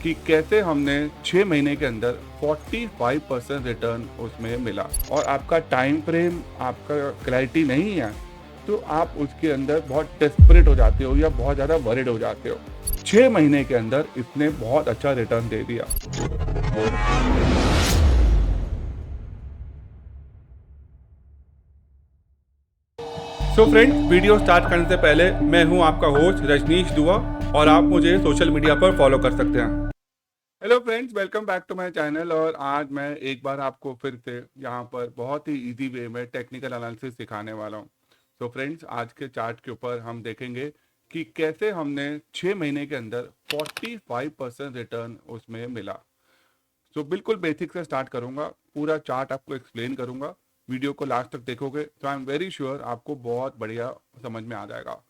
कि कैसे हमने 6 महीने के अंदर 45% रिटर्न उसमें मिला। और आपका टाइम फ्रेम, आपका क्लैरिटी नहीं है, तो आप उसके अंदर बहुत डेस्परेट हो जाते हो या बहुत ज़्यादा वरिड हो जाते हो। 6 महीने के अंदर इसने बहुत अच्छा रिटर्न दे दिया। फ्रेंड्स, वीडियो स्टार्ट करने से पहले मैं हूं आपका होस्ट रजनीश दुआ और आप मुझे सोशल मीडिया पर फॉलो कर सकते हैं। Hello friends, welcome back to my channel. और आज मैं एक बार आपको फिर से यहाँ पर बहुत ही इजी वे में टेक्निकल एनालिसिस सिखाने वाला हूँ। फ्रेंड्स, आज के चार्ट के ऊपर हम देखेंगे कि कैसे हमने 6 महीने के अंदर 45% रिटर्न उसमें मिला। बिल्कुल बेसिक से स्टार्ट करूंगा, पूरा चार्ट आपको एक्सप्लेन करूंगा। वीडियो को लास्ट तक देखोगे तो आई एम वेरी श्योर आपको बहुत बढ़िया समझ में आ जाएगा।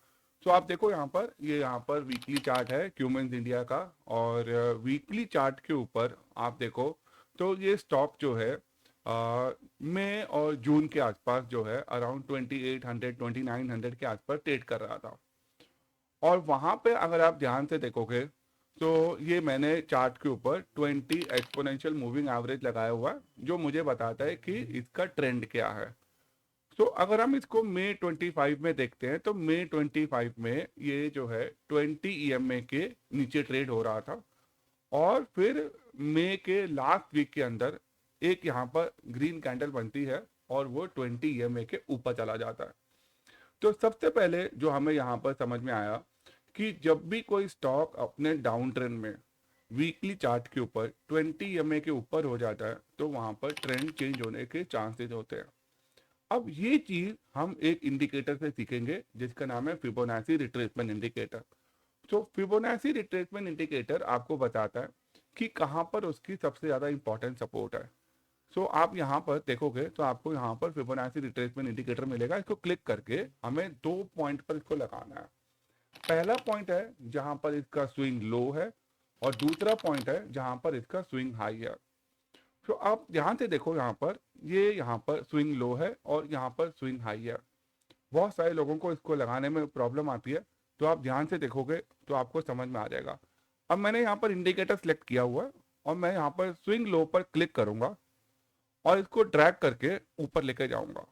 आप देखो यहाँ पर, ये यहाँ पर वीकली चार्ट है क्यूमेंस इंडिया का। और वीकली चार्ट के ऊपर आप देखो तो ये स्टॉक जो है मई और जून के आसपास जो है अराउंड 2800 2900 के आसपास ट्रेड कर रहा था। और वहां पे अगर आप ध्यान से देखोगे तो ये मैंने चार्ट के ऊपर 20 एक्सपोनेंशियल मूविंग एवरेज लगाया हुआ है, जो मुझे बताता है कि इसका ट्रेंड क्या है। अगर हम इसको मई 25 में देखते हैं तो मई 25 में ये जो है 20 ईएमए के नीचे ट्रेड हो रहा था। और फिर मई के लास्ट वीक के अंदर एक यहाँ पर ग्रीन कैंडल बनती है और वो 20 ईएमए के ऊपर चला जाता है। सबसे पहले जो हमें यहाँ पर समझ में आया कि जब भी कोई स्टॉक अपने डाउन ट्रेंड में वीकली चार्ट के ऊपर 20 ईएमए के ऊपर हो जाता है तो वहां पर ट्रेंड चेंज होने के चांसेस होते हैं। अब ये चीज हम एक इंडिकेटर से सीखेंगे जिसका नाम है Fibonacci retracement indicator. Fibonacci retracement indicator आपको बताता है कि कहां पर उसकी सबसे ज्यादा इंपॉर्टेंट सपोर्ट है। आप यहाँ पर देखोगे तो आपको यहाँ पर फिबोनाची रिट्रेसमेंट इंडिकेटर मिलेगा। इसको क्लिक करके हमें 2 पॉइंट पर इसको लगाना है। पहला पॉइंट है जहां पर इसका स्विंग लो है और दूसरा पॉइंट है जहां पर इसका स्विंग हाई है। आप ध्यान से देखो, यहाँ पर ये यहाँ पर स्विंग लो है और यहाँ पर स्विंग हाई है। बहुत सारे लोगों को इसको लगाने में प्रॉब्लम आती है, तो आप ध्यान से देखोगे तो आपको समझ में आ जाएगा। अब मैंने यहाँ पर इंडिकेटर सेलेक्ट किया हुआ है और मैं यहाँ पर स्विंग लो पर क्लिक करूंगा और इसको ड्रैग करके ऊपर लेके जाऊंगा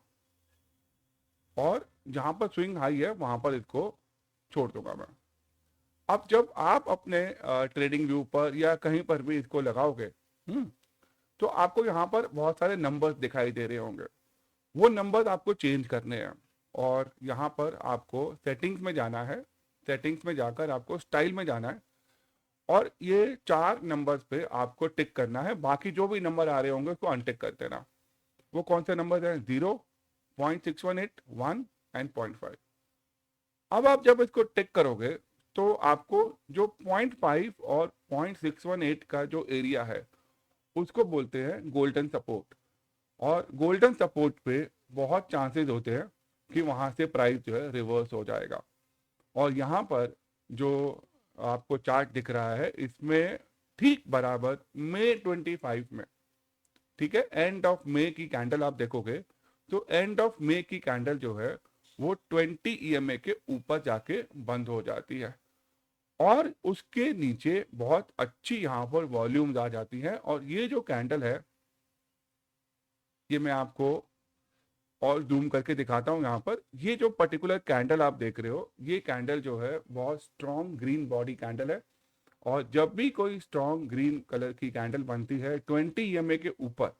और जहां पर स्विंग हाई है वहां पर इसको छोड़ दूंगा मैं। अब जब आप अपने ट्रेडिंग व्यू पर या कहीं पर भी इसको लगाओगे तो आपको यहाँ पर बहुत सारे नंबर्स दिखाई दे रहे होंगे। वो नंबर्स आपको चेंज करने हैं और यहाँ पर आपको सेटिंग्स में जाना है। सेटिंग्स में जाकर आपको स्टाइल में जाना है और ये 4 नंबर्स पे आपको टिक करना है। बाकी जो भी नंबर आ रहे होंगे उसको अनटिक कर देना। वो कौन से नंबर हैं? 0, 0.618, 1 एंड 0.5। अब आप जब इसको टिक करोगे तो आपको जो 0.5 और 0.618 का जो एरिया है उसको बोलते हैं गोल्डन सपोर्ट। और गोल्डन सपोर्ट पे बहुत चांसेस होते हैं कि वहां से प्राइस जो है रिवर्स हो जाएगा। और यहाँ पर जो आपको चार्ट दिख रहा है इसमें ठीक बराबर मई 25 में, ठीक है, एंड ऑफ मई की कैंडल आप देखोगे तो एंड ऑफ मई की कैंडल जो है वो 20 ईएमए के ऊपर जाके बंद हो जाती है और उसके नीचे बहुत अच्छी यहाँ पर वॉल्यूम्स आ जाती हैं। और ये जो कैंडल है, ये मैं आपको और जूम करके दिखाता हूँ। यहाँ पर ये जो पर्टिकुलर कैंडल आप देख रहे हो, ये कैंडल जो है बहुत स्ट्रॉन्ग ग्रीन बॉडी कैंडल है। और जब भी कोई स्ट्रॉन्ग ग्रीन कलर की कैंडल बनती है 20 ईएमए के ऊपर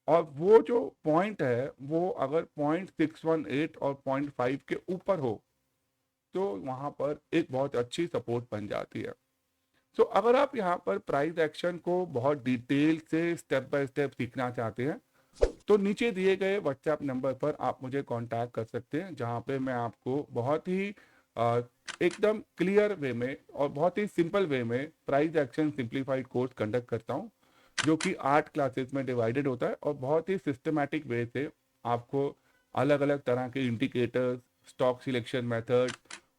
और वो जो पॉइंट है वो अगर 0.618 और 0.5 के ऊपर हो तो वहां पर एक बहुत अच्छी सपोर्ट बन जाती है। अगर आप यहाँ पर प्राइस एक्शन को बहुत डिटेल से स्टेप बाय स्टेप सीखना चाहते हैं तो नीचे दिए गए व्हाट्सएप नंबर पर आप मुझे कांटेक्ट कर सकते हैं, जहां पे मैं आपको बहुत ही एकदम क्लियर वे में और बहुत ही सिंपल वे में price action simplified course conduct करता हूं, जो कि 8 क्लासेस में डिवाइडेड होता है और बहुत ही सिस्टमैटिक वे से आपको अलग अलग तरह के इंडिकेटर्स, स्टॉक सिलेक्शन मेथड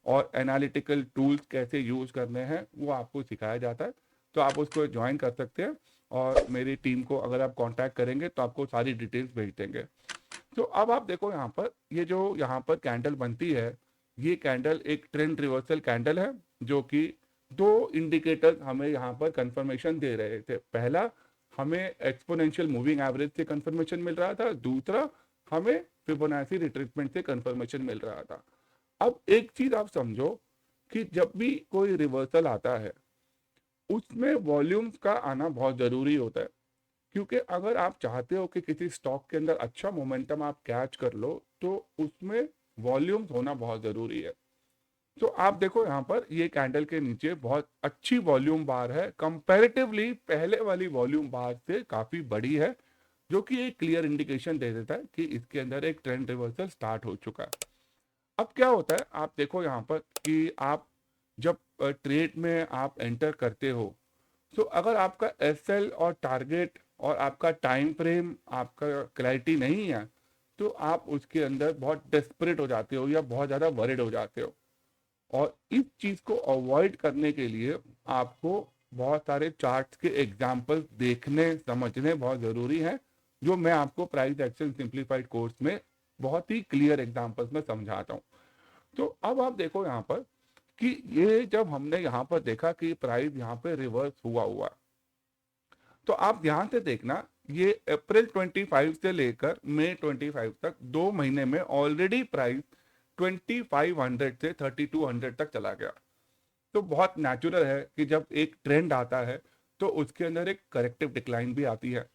और एनालिटिकल टूल्स कैसे यूज करने हैं वो आपको सिखाया जाता है। तो आप उसको ज्वाइन कर सकते हैं और मेरी टीम को अगर आप कांटेक्ट करेंगे तो आपको सारी डिटेल्स भेज देंगे। अब आप देखो यहाँ पर, ये जो यहाँ पर कैंडल बनती है, ये कैंडल एक ट्रेंड रिवर्सल कैंडल है जो कि दो इंडिकेटर्स हमें यहाँ पर कंफर्मेशन दे रहे थे। पहला, हमें एक्सपोनेंशियल मूविंग एवरेज से कंफर्मेशन मिल रहा था, दूसरा हमें फिबोनाची रिट्रेसमेंट से कंफर्मेशन मिल रहा था। अब एक चीज आप समझो कि जब भी कोई रिवर्सल आता है उसमें वॉल्यूम्स का आना बहुत जरूरी होता है, क्योंकि अगर आप चाहते हो कि किसी स्टॉक के अंदर अच्छा मोमेंटम आप कैच कर लो तो उसमें वॉल्यूम्स होना बहुत जरूरी है। तो आप देखो यहाँ पर ये कैंडल के नीचे बहुत अच्छी वॉल्यूम बार है, कंपैरेटिवली पहले वाली वॉल्यूम बार से काफी बड़ी है, जो कि एक क्लियर इंडिकेशन दे देता है कि इसके अंदर एक ट्रेंड रिवर्सल स्टार्ट हो चुका है। अब क्या होता है, आप देखो यहाँ पर कि आप जब ट्रेड में आप एंटर करते हो तो अगर आपका एसएल और टारगेट और आपका टाइम फ्रेम आपका क्लैरिटी नहीं है तो आप उसके अंदर बहुत डेस्परेट हो जाते हो या बहुत ज़्यादा वरिड हो जाते हो। और इस चीज़ को अवॉइड करने के लिए आपको बहुत सारे चार्ट्स के एग्जाम्पल्स देखने समझने बहुत ज़रूरी है, जो मैं आपको प्राइस एक्शन सिंप्लीफाइड कोर्स में बहुत ही क्लियर एग्जाम्पल्स में समझाता हूँ। तो अब आप देखो यहाँ पर कि ये जब हमने यहाँ पर देखा कि प्राइस यहाँ पे रिवर्स हुआ, तो आप ध्यान से देखना, ये अप्रैल 25 से लेकर मई 25 तक 2 महीने में ऑलरेडी प्राइस 2500 से 3200 तक चला गया। तो बहुत नेचुरल है कि जब एक ट्रेंड आता है तो उसके अंदर एक करेक्टिव डिक्लाइन भी आती है।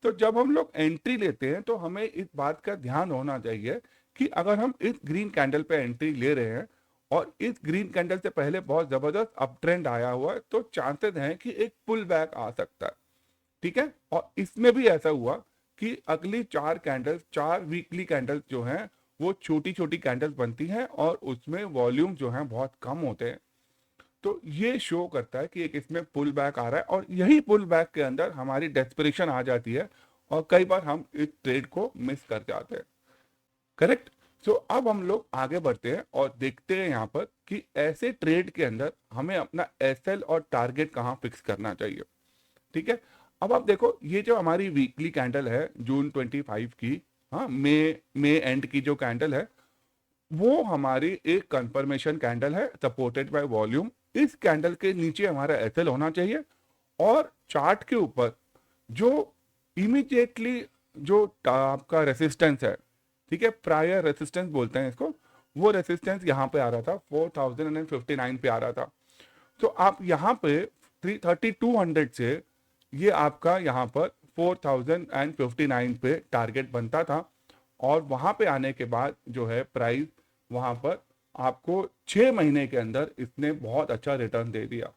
तो जब हम लोग एंट्री लेते हैं तो हमें इस बात का ध्यान होना चाहिए कि अगर हम इस ग्रीन कैंडल पे एंट्री ले रहे हैं और इस ग्रीन कैंडल से पहले बहुत जबरदस्त अप ट्रेंड आया हुआ है तो चांसेस हैं कि एक पुल बैक आ सकता है। ठीक है, और इसमें भी ऐसा हुआ कि अगली 4 कैंडल्स, 4 वीकली कैंडल्स जो हैं वो छोटी छोटी कैंडल्स बनती हैं और उसमें वॉल्यूम जो है बहुत कम होते हैं। तो ये शो करता है कि एक इसमें पुल बैक आ रहा है और यही पुल बैक के अंदर हमारी डेस्परेशन आ जाती है और कई बार हम इस ट्रेड को मिस कर जाते हैं। करेक्ट। सो अब हम लोग आगे बढ़ते हैं और देखते हैं यहाँ पर कि ऐसे ट्रेड के अंदर हमें अपना एसएल और टारगेट कहाँ फिक्स करना चाहिए। ठीक है, अब आप देखो ये जो हमारी वीकली कैंडल है जून 25 की, हाँ मई एंड की जो कैंडल है वो हमारी एक कंफर्मेशन कैंडल है सपोर्टेड बाय वॉल्यूम। इस कैंडल के नीचे हमारा एसएल होना चाहिए और चार्ट के ऊपर जो इमीडिएटली जो आपका रेसिस्टेंस है, ठीक है, प्रायर रेसिस्टेंस बोलते हैं इसको, वो रेसिस्टेंस यहाँ पे आ रहा था 4059 पे आ रहा था। तो आप यहाँ पे 3200 से ये आपका यहाँ पर 4059 पे टारगेट बनता था और वहां पे आने के बाद जो है प्राइस वहां पर आपको 6 महीने के अंदर इसने बहुत अच्छा रिटर्न दे दिया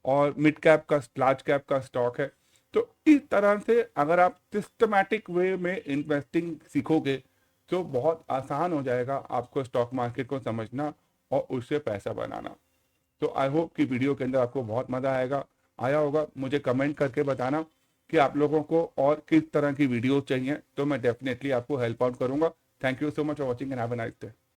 और मिड कैप का लार्ज कैप का स्टॉक है। तो इस तरह से अगर आप सिस्टमैटिक वे में इन्वेस्टिंग सीखोगे तो बहुत आसान हो जाएगा आपको स्टॉक मार्केट को समझना और उससे पैसा बनाना। तो आई होप कि वीडियो के अंदर आपको बहुत मजा आया होगा। मुझे कमेंट करके बताना कि आप लोगों को और किस तरह की वीडियोस चाहिए, तो मैं डेफिनेटली आपको हेल्प आउट करूंगा। Thank you so much for watching and have a nice day.